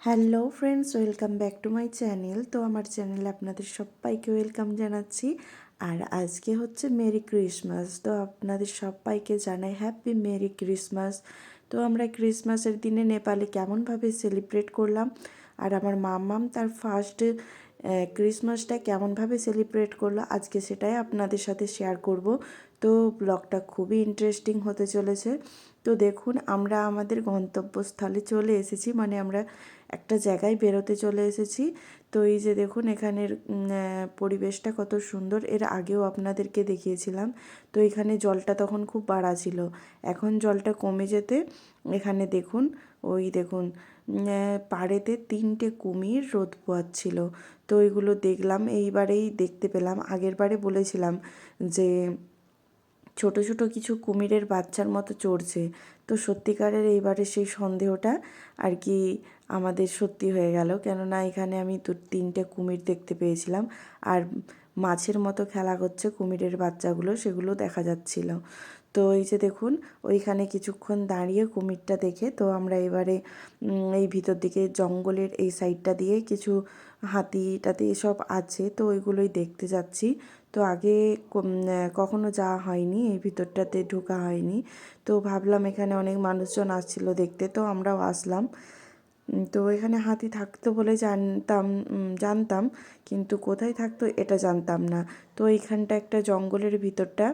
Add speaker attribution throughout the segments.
Speaker 1: Hello friends, welcome back to my channel. তো আমার চ্যানেলে আপনাদের সবাইকে ওয়েলকাম জানাচ্ছি। আর আজকে হচ্ছে মেরি ক্রিসমাস, তো আপনাদের সবাইকে জানাই হ্যাপি মেরি ক্রিসমাস। তো আমরা ক্রিসমাসের দিনে নেপালে কেমনভাবে সেলিব্রেট করলাম, আর আমার মাম্মাম তার ফার্স্ট ক্রিসমাসটা কেমনভাবে সেলিব্রেট করলো আজকে সেটাই আপনাদের সাথে শেয়ার করব। তো ব্লগটা খুবই ইন্টারেস্টিং হতে চলেছে। তো দেখুন, আমরা আমাদের গন্তব্যস্থলে চলে এসেছি, মানে আমরা একটা জায়গায় বেরোতে চলে এসেছি। তো এই যে দেখুন এখানের পরিবেশটা কত সুন্দর, এর আগেও আপনাদেরকে দেখিয়েছিলাম। তো এখানে জলটা তখন খুব বাড়া ছিল, এখন জলটা কমে যেতে এখানে দেখুন, ওই দেখুন পাড়েতে 3টে কুমির রোদ পোয়াচ্ছিল। তো ওইগুলো দেখলাম, এইবারেই দেখতে পেলাম। আগের বারে বলেছিলাম যে ছোট ছোট কিছু কুমিরের বাচ্চার মতো চড়ছে। তো সত্যিকারের এইবারে সেই সন্দেহটা আর কি আমাদের সত্যি হয়ে গেল, কেননা এখানে আমি 3টে কুমির দেখতে পেয়েছিলাম। আর মাছের মতো খেলা করছে কুমিরের বাচ্চাগুলো, সেগুলো দেখা যাচ্ছিল। তো এই যে দেখুন, ওইখানে কিছুক্ষণ দাঁড়িয়ে কুমিরটা দেখে তো আমরা এবারে এই ভিতর দিকে জঙ্গলের এই সাইডটা দিয়ে কিছু হাতি টাতি এসব আছে, তো ওইগুলোই দেখতে যাচ্ছি। তো আগে কখনো যাওয়া হয়নি, এই ভিতরটাতে ঢোকা হয়নি। তো ভাবলাম এখানে অনেক মানুষজন আসছিল দেখতে, তো আমরাও আসলাম। তো এখানে হাতি থাকতো বলে জানতাম, কিন্তু কোথায় থাকতো এটা জানতাম না। তো এইখানটা একটা জঙ্গলের ভিতরটা,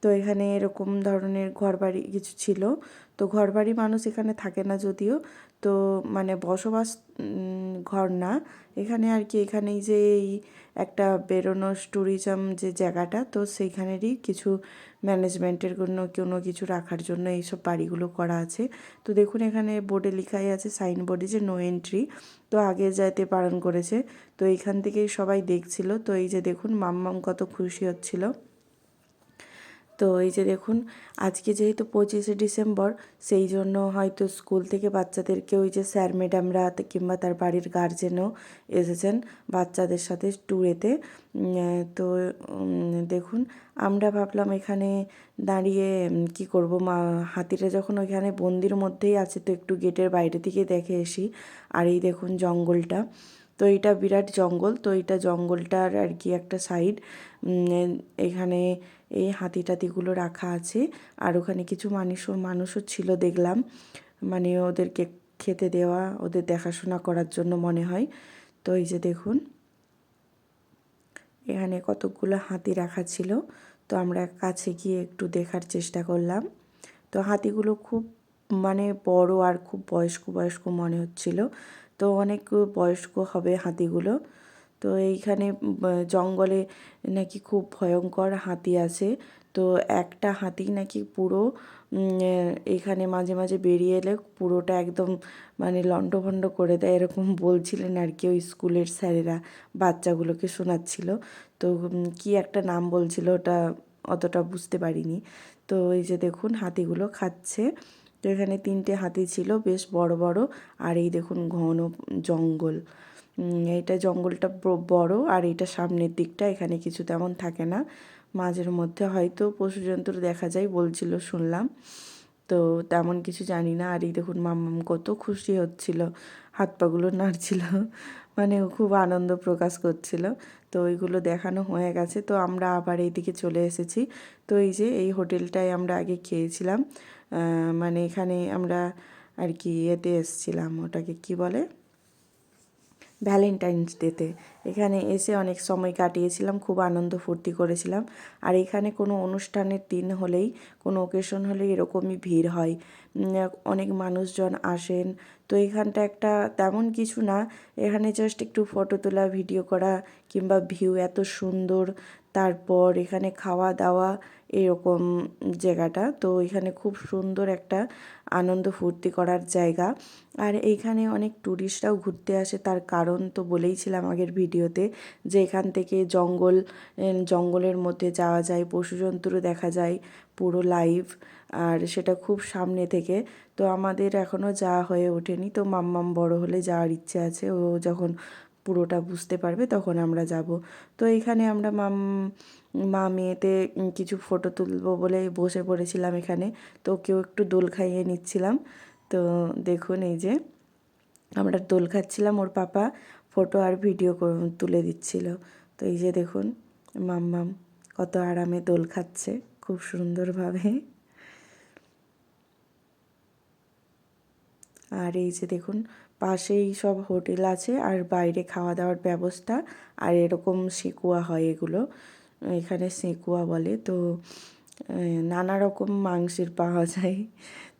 Speaker 1: তো এখানে এরকম ধরনের ঘরবাড়ি কিছু ছিল। তো ঘরবাড়ি মানুষ এখানে থাকে না যদিও, তো মানে বসবাস ঘর না এখানে আর কি। এখানেই যে এই একটা বেরোনো ট্যুরিজম যে জায়গাটা, তো সেইখানেরই কিছু ম্যানেজমেন্টের কোনো কিছু রাখার জন্য এইসব বাড়িগুলো করা আছে। তো দেখুন এখানে বোর্ডে লেখাই আছে, সাইনবোর্ডে, যে নো এন্ট্রি। তো আগে যাইতে বারণ করেছে। তো এইখান থেকেই সবাই দেখছিল। তো এই যে দেখুন মাম্মাম কত খুশি হচ্ছিল। তো এই যে দেখুন, আজকে যেহেতু 25শে ডিসেম্বর, সেই জন্য হয়তো স্কুল থেকে বাচ্চাদেরকে ওই যে স্যার ম্যাডামরা কিংবা তার বাড়ির গার্জেনও এসেছেন বাচ্চাদের সাথে ট্যুরেতে। তো দেখুন, আমরা ভাবলাম এখানে দাঁড়িয়ে কি করব, হাতিটা যখন ওইখানে বন্দির মধ্যেই আছে, তো একটু গেটের বাইরে থেকে দেখে আসি। আর এই দেখুন জঙ্গলটা, তো এটা বিরাট জঙ্গল। তো এটা জঙ্গলটার আর কি একটা সাইড, এখানে এই হাতি টাতিগুলো রাখা আছে। আর ওখানে কিছু মানুষও ছিল দেখলাম, মানে ওদেরকে খেতে দেওয়া, ওদের দেখাশোনা করার জন্য মনে হয়। তো এই যে দেখুন এখানে কতগুলো হাতি রাখা ছিল। তো আমরা কাছে গিয়ে একটু দেখার চেষ্টা করলাম। তো হাতিগুলো খুব মানে বড় আর খুব বয়স্ক বয়স্ক মনে হচ্ছিল। তো অনেক বয়স্ক হবে হাতিগুলো। তো এইখানে জঙ্গলে নাকি খুব ভয়ঙ্কর হাতি আছে। তো একটা হাতি নাকি পুরো এখানে মাঝে মাঝে বেরিয়ে এলে পুরোটা একদম মানে লণ্ডভণ্ড করে দেয়, এরকম বলছিলেন আর কি ওই স্কুলের স্যারেরা বাচ্চাগুলোকে শোনাচ্ছিল। তো কি একটা নাম বলছিল, ওটা অতটা বুঝতে পারিনি। তো এই যে দেখুন হাতিগুলো খাচ্ছে। তো এখানে 3টে হাতি ছিল, বেশ বড় বড়। আর এই দেখুন ঘন জঙ্গল, এইটা জঙ্গলটা বড়। আর এইটা সামনের দিকটা, এখানে কিছু তেমন থাকে না, মাঝের মধ্যে হয়তো পশু জন্তু দেখা যায় বলছিল, শুনলাম। তো তেমন কিছু জানি না। আর এই দেখুন মাম্মাম কত খুশি হচ্ছিল, হাত পাগুলো নাড়ছিল, মানে ও খুব আনন্দ প্রকাশ করছিল। তো ওইগুলো দেখানো হয়ে গেছে, তো আমরা আবার এইদিকে চলে এসেছি। তো এই যে এই হোটেলটায় আমরা আগে খেয়েছিলাম, মানে এখানে আমরা আর কি এতে এসেছিলাম, ওটাকে কি বলে, ভ্যালেন্টাইন্স ডেতে। এখানে এসে অনেক সময় কাটিয়েছিলাম, খুব আনন্দ ফুর্তি করেছিলাম। আর এখানে কোনো অনুষ্ঠানের দিন হলেই, কোনো ওকেশন হলেই এরকমই ভিড় হয়, অনেক মানুষজন আসেন। তো এখানটা একটা তেমন কিছু না, এখানে জাস্ট একটু ফটো তোলা, ভিডিও করা, কিংবা ভিউ এত সুন্দর। তারপর এখানে খাওয়া দাওয়া, এরকম জায়গাটা। তো এখানে খুব সুন্দর একটা আনন্দ ফুর্তি করার জায়গা। আর এইখানে অনেক ট্যুরিস্টরাও ঘুরতে আসে, তার কারণ তো বলেইছিলাম আগের ভিডিওতে, যে এখান থেকে জঙ্গলের মধ্যে যাওয়া যায়, পশু জন্তুরও দেখা যায় পুরো লাইভ, আর সেটা খুব সামনে থেকে। তো আমাদের এখনও যাওয়া হয়ে ওঠেনি, তো মাম্মাম বড় হলে যাওয়ার ইচ্ছে আছে, ও যখন পুরোটা বুঝতে পারবে তখন আমরা যাব। তো এইখানে আমরা মা মেয়েতে কিছু ফটো তুলবো বলে বসে পড়েছিলাম এখানে। তো কেউ একটু দোল খাইয়ে নিচ্ছিলাম। তো দেখুন এই যে আমরা দোল খাচ্ছিলাম, ওর পাপা ফটো আর ভিডিও তুলে দিচ্ছিল। তো এই যে দেখুন মাম্মাম কত আরামে দোল খাচ্ছে খুব সুন্দরভাবে। আর এই যে দেখুন পাশেই সব হোটেল আছে আর বাইরে খাওয়া দাওয়ার ব্যবস্থা। আর এরকম সেকুয়া হয়, এগুলো এখানে সেকুয়া বলে। তো নানা রকম মাংসের পাওয়া যায়।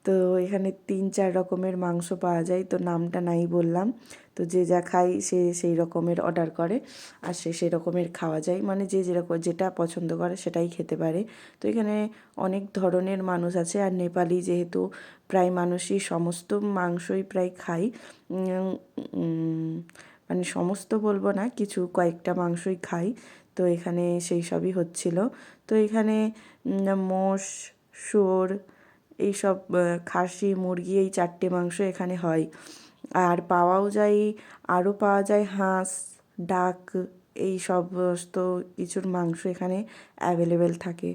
Speaker 1: তো এখানে 3-4 রকমের মাংস পাওয়া যায়, তো নামটা নাই বললাম। তো যে যা খায় সে সেই রকমের অর্ডার করে আর সেই রকমের খাওয়া যায়, মানে যে যেরকম যেটা পছন্দ করে সেটাই খেতে পারে। তো এখানে অনেক ধরনের মানুষ আছে, আর নেপালি যেহেতু প্রায় মানুষই সমস্ত মাংসই প্রায় খায়, মানে সমস্ত বলবো না, কিছু কয়েকটা মাংসই খাই। তো এখানে সেই সবই হচ্ছিল। তো এখানে মোষ, শুয়োর, এইসব খাসি, মুরগি, এই 4টে মাংস এখানে হয়। আর পাওয়াও যায়, আরও পাওয়া যায় হাঁস, ডাক, এই সমস্ত কিছুর মাংস এখানে অ্যাভেলেবেল থাকে।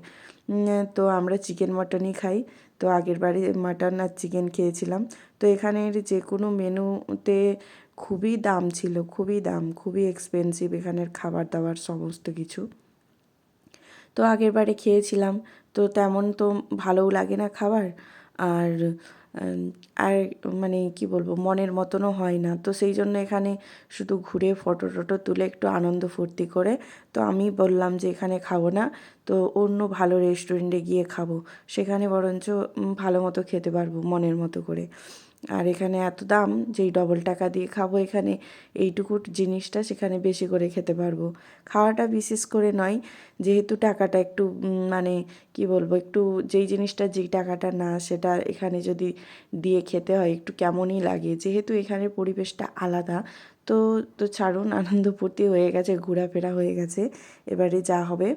Speaker 1: তো আমরা চিকেন মটনই খাই। তো আগের বারে মাটন আর চিকেন খেয়েছিলাম। তো এখানের যে কোনো মেনুতে খুবই দাম ছিল, খুবই দাম, খুবই এক্সপেন্সিভ এখানের খাবার দাবার সমস্ত কিছু। তো আগের বারে খেয়েছিলাম, তো তেমন তো ভালোও লাগে না খাবার। আর আর মানে কি বলবো, মনের মতনও হয় না। তো সেই জন্য এখানে শুধু ঘুরে ফটো টটো তুলে একটু আনন্দ ফুর্তি করে, তো আমি বললাম যে এখানে খাবো না, তো অন্য ভালো রেস্টুরেন্টে গিয়ে খাবো, সেখানে বরঞ্চ ভালো মতো খেতে পারবো মনের মতো করে। আর এখানে এত দাম যেই ডবল টাকা দিয়ে খাবো এখানে এইটুকু জিনিসটা সেখানে বেশি করে খেতে পারবো। খাওয়াটা বিশেষ করে নয়, যেহেতু টাকাটা একটু মানে কি বলবো, একটু যেই জিনিসটা যেই টাকাটা না সেটা এখানে যদি দিয়ে খেতে হয় একটু কেমনই লাগে, যেহেতু এখানের পরিবেশটা আলাদা। তো তো ছাড়ুন, আনন্দ ফুর্তি হয়ে গেছে, ঘোরাফেরা হয়ে গেছে, এবারে যা হবে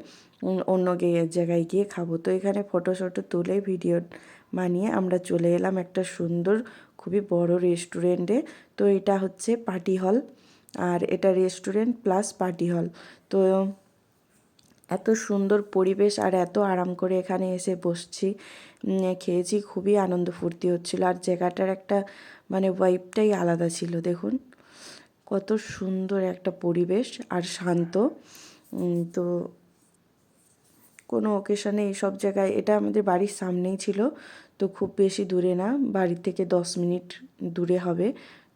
Speaker 1: অন্য জায়গায় গিয়ে খাবো। তো এখানে ফটো শটো তুলে ভিডিও বানিয়ে আমরা চলে এলাম একটা সুন্দর খুবই বড় রেস্টুরেন্টে। তো এটা হচ্ছে পার্টি হল, আর এটা রেস্টুরেন্ট প্লাস পার্টি হল। তো এত সুন্দর পরিবেশ আর এত আরাম করে এখানে এসে বসছি, খেয়েছি, খুবই আনন্দ ফুর্তি হচ্ছিল। আর জায়গাটার একটা মানে ভাইবটাই আলাদা ছিল। দেখুন কত সুন্দর একটা পরিবেশ আর শান্ত। তো কোনো অকেশানে এইসব জায়গায়, এটা আমাদের বাড়ির সামনেই ছিল, তো খুব বেশি দূরে না, বাড়ির থেকে 10 মিনিট দূরে হবে।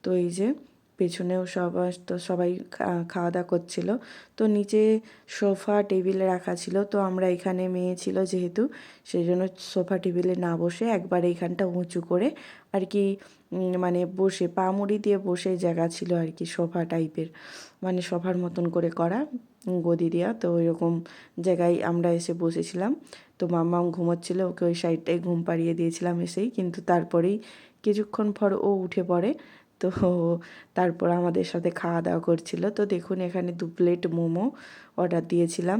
Speaker 1: তো এই যে পেছনেও তো সবাই খাওয়া দাওয়া করছিল। তো নিচে সোফা টেবিলে রাখা ছিল, তো আমরা এখানে মেয়ে ছিল যেহেতু, সেই জন্য সোফা টেবিলে না বসে একবার এইখানটা উঁচু করে আর কি, মানে বসে পা মুড়ি দিয়ে বসে জায়গা ছিল আর কি, সোফা টাইপের, মানে সোফার মতন করে করা গদি দেওয়া। তো ওইরকম জায়গায় আমরা এসে বসেছিলাম। তো মাম্মাম ঘুমোচ্ছিল, ওকে ওই সাইডটায় ঘুম পাড়িয়ে দিয়েছিলাম এসেই, কিন্তু তারপরেই কিছুক্ষণ পর ও উঠে পড়ে। তো তারপর আমাদের সাথে খাওয়া দাওয়া করছিল। তো দেখুন এখানে 2 প্লেট মোমো অর্ডার দিয়েছিলাম।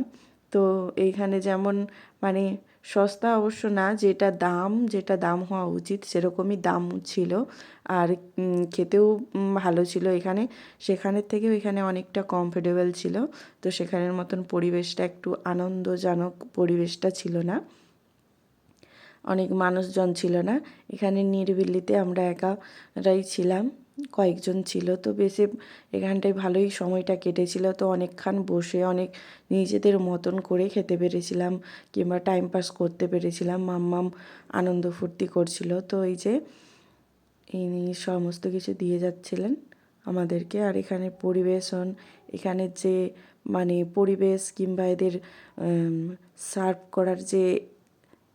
Speaker 1: তো এইখানে যেমন মানে সস্তা অবশ্য না, যেটা দাম হওয়া উচিত সেরকমই দাম ছিল। আর খেতেও ভালো ছিল এখানে, সেখানের থেকেও এখানে অনেকটা কমফোর্টেবল ছিল। তো সেখানের মতন পরিবেশটা, একটু আনন্দজনক পরিবেশটা ছিল না, অনেক মানুষজন ছিল না। এখানে নিরিবিলিতে আমরা একারাই ছিলাম, কয়েকজন ছিল। তো বেশি এখানটায় ভালোই সময়টা কেটেছিল। তো অনেকক্ষণ বসে অনেক নিজেদের মতন করে খেতে পেরেছিলাম, কিংবা টাইম পাস করতে পেরেছিলাম। মাম্মাম আনন্দ ফুর্তি করছিল। তো এই যে ইনি সমস্ত কিছু দিয়ে যাচ্ছিলেন আমাদেরকে। আর এখানে পরিবেশন, এখানের যে মানে পরিবেশ কিংবা এদের সার্ভ করার যে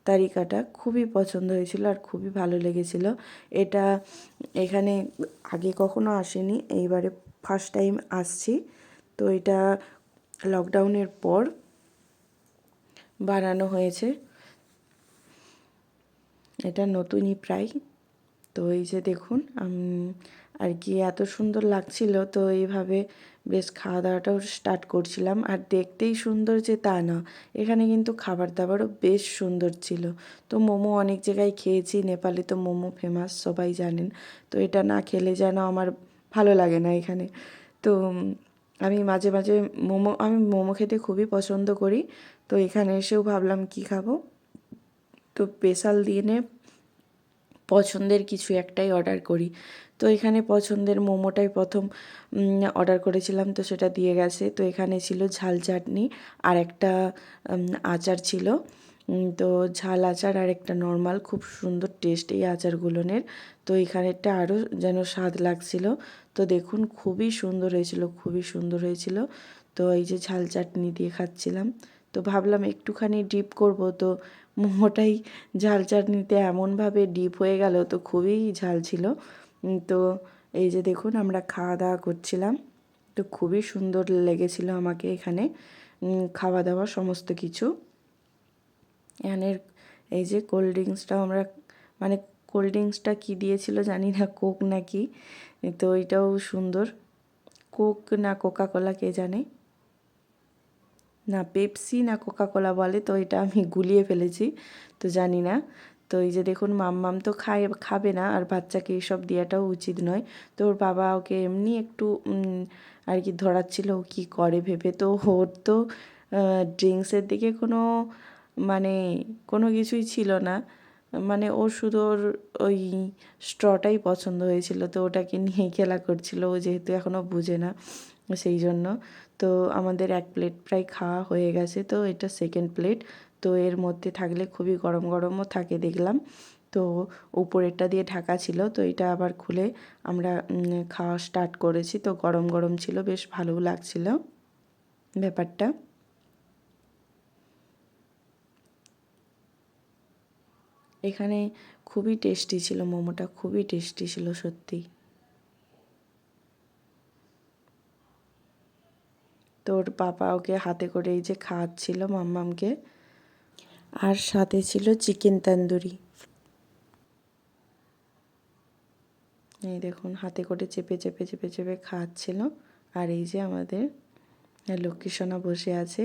Speaker 1: তালিকাটা খুবই পছন্দ হয়েছিল আর খুবই ভালো লেগেছিল। এটা এখানে আগে কখনো আসেনি, এইবারে ফার্স্ট টাইম আসছি। তো এটা লকডাউনের পর বানানো হয়েছে, এটা নতুনই প্রায়। তো এই যে দেখুন আর কি এত সুন্দর লাগছিল। তো এইভাবে বেশ খাওয়া দাওয়াটাও স্টার্ট করছিলাম। আর দেখতেই সুন্দর যে তা না, এখানে কিন্তু খাবার দাবারও বেশ সুন্দর ছিল। তো মোমো অনেক জায়গায় খেয়েছি, নেপালে তো মোমো ফেমাস সবাই জানেন। তো এটা না খেলে যেন আমার ভালো লাগে না এখানে। তো আমি মাঝে মাঝে আমি মোমো খেতে খুবই পছন্দ করি। তো এখানে এসেও ভাবলাম কি খাবো, তো স্পেশাল দিনে পছন্দের কিছু একটাই অর্ডার করি। তো এখানে পছন্দের মোমোটাই প্রথম অর্ডার করেছিলাম, তো সেটা দিয়ে গেছে। তো এখানে ছিল ঝাল চাটনি আর একটা আচার ছিল। তো ঝাল আচার আর একটা নর্মাল, খুব সুন্দর টেস্ট এই আচারগুলোনের। তো এখানেরটা আরও যেন স্বাদ লাগছিল। তো দেখুন খুবই সুন্দর হয়েছিল, খুবই সুন্দর হয়েছিল। তো এই যে ঝাল চাটনি দিয়ে খাচ্ছিলাম। তো ভাবলাম একটুখানি ডিপ করব, তো মোমোটাই ঝাল চাটনিতে এমনভাবে ডিপ হয়ে গেল, তো খুবই ঝাল ছিল। তো এই যে দেখুন আমরা খাওয়া দাওয়া করছিলাম। তো খুবই সুন্দর লেগেছিল আমাকে এখানে খাওয়া দাওয়া সমস্ত কিছু। এখানের এই যে কোল্ড ড্রিঙ্কসটাও আমরা, মানে কোল্ড ড্রিঙ্কসটা কী দিয়েছিল জানি না, কোক নাকি, তো এটাও সুন্দর। কোক না কোকা কোলা কে জানে, না পেপসি না কোকা কোলা বলে, তো এটা আমি গুলিয়ে ফেলেছি, তো জানি না। তো এই যে দেখুন মাম্মাম তো খাবে না, আর বাচ্চাকে এইসব দেওয়াটাও উচিত নয়। তো ওর বাবা ওকে এমনি একটু আর কি ধরাচ্ছিল ও কী করে ভেবে। তো ওর তো ড্রিঙ্কসের দিকে কোনো মানে কোনো কিছুই ছিল না, মানে ওর শুধু ওর ওই স্ট্রটাই পছন্দ হয়েছিল, তো ওটাকে নিয়েই খেলা করছিল, ও যেহেতু এখনও বুঝে না সেই জন্য। তো আমাদের এক প্লেট প্রায় খাওয়া হয়ে গেছে, তো এটা সেকেন্ড প্লেট। তো এর মধ্যে থাকলে খুবই গরম গরমও থাকে দেখলাম। তো উপরেরটা দিয়ে ঢাকা ছিল, তো এটা আবার খুলে আমরা খাওয়া স্টার্ট করেছি। তো গরম গরম ছিল, বেশ ভালোও লাগছিল ব্যাপারটা। এখানে খুবই টেস্টি ছিল মোমোটা, খুবই টেস্টি ছিল সত্যি। তো ওর পাপা ওকে হাতে করে এই যে খাওয়াচ্ছিল মাম্মামকে, আর সাথে ছিল চিকেন তন্দুরি। এই দেখুন হাতে করে চেপে চেপে চেপে চেপে খাওয়াচ্ছিল। আর এই যে আমাদের লক্ষ্মী সোনা বসে আছে,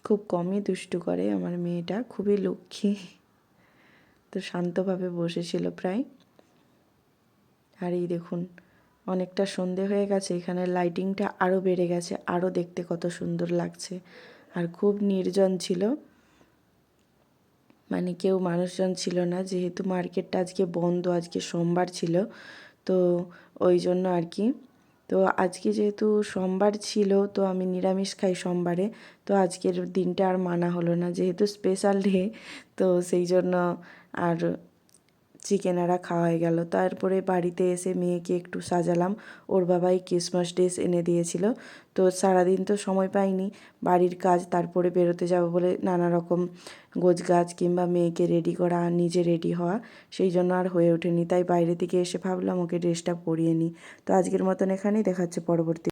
Speaker 1: খুব কমই দুষ্টু করে আমার মেয়েটা, খুবই লক্ষ্মী। তো শান্তভাবে বসেছিল প্রায়। আর এই দেখুন অনেকটা সন্ধে হয়ে গেছে, এখানে লাইটিংটা আরও বেড়ে গেছে, আরও দেখতে কত সুন্দর লাগছে। আর খুব নির্জন ছিল, মানে কেউ মানুষজন ছিল না, যেহেতু মার্কেটটা আজকে বন্ধ, আজকে সোমবার ছিল, তো ওই জন্য আর কি। তো আজকে যেহেতু সোমবার ছিল, তো আমি নিরামিষ খাই সোমবারে, তো আজকের দিনটা আর মানা হলো না, যেহেতু স্পেশাল ডে, তো সেই জন্য আর চিকেন আরা খাওয়া হয়ে গেল। তারপরে বাড়িতে এসে মেয়েকে একটু সাজালাম, ওর বাবাই ক্রিসমাস ড্রেস এনে দিয়েছিল। তো সারাদিন তো সময় পাইনি, বাড়ির কাজ, তারপরে বেরোতে যাব বলে নানা রকম গোছগাছ কিংবা মেয়েকে রেডি করা, নিজে রেডি হওয়া, সেই জন্য আর হয়ে ওঠেনি। তাই বাইরে থেকে এসে ভাবলাম ওকে ড্রেসটা পরিয়ে নিই। তো আজকের মতন এখানেই, দেখা হচ্ছে পরবর্তী।